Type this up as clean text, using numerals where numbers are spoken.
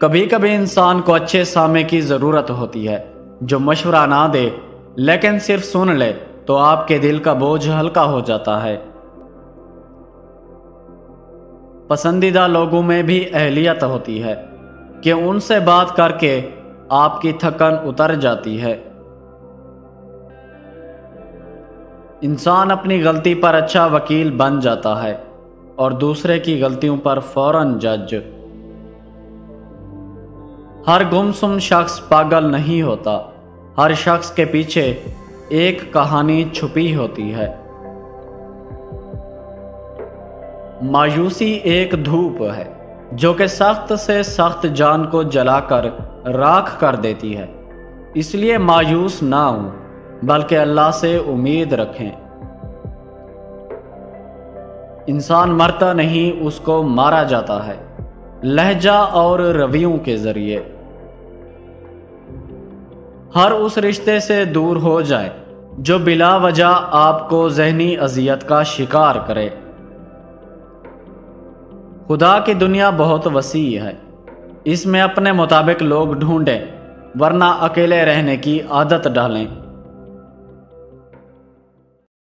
کبھی کبھی انسان کو اچھے سامع کی ضرورت ہوتی ہے جو مشورہ نہ دے لیکن صرف سن لے تو آپ کے دل کا بوجھ ہلکا ہو جاتا ہے۔ پسندیدہ لوگوں میں بھی اہلیت ہوتی ہے کہ ان سے بات کر کے آپ کی تھکن اتر جاتی ہے۔ انسان اپنی غلطی پر اچھا وکیل بن جاتا ہے اور دوسرے کی غلطیوں پر فوراً جج۔ ہر گمسم شخص پاگل نہیں ہوتا، ہر شخص کے پیچھے ایک کہانی چھپی ہوتی ہے۔ مایوسی ایک دھوپ ہے جو کہ سخت سے سخت جان کو جلا کر راکھ کر دیتی ہے، اس لیے مایوس نہ ہوں بلکہ اللہ سے امید رکھیں۔ انسان مرتا نہیں، اس کو مارا جاتا ہے، لہجہ اور رویوں کے ذریعے۔ ہر اس رشتے سے دور ہو جائے جو بلا وجہ آپ کو ذہنی اذیت کا شکار کرے۔ خدا کی دنیا بہت وسیع ہے، اس میں اپنے مطابق لوگ ڈھونڈیں ورنہ اکیلے رہنے کی عادت ڈالیں۔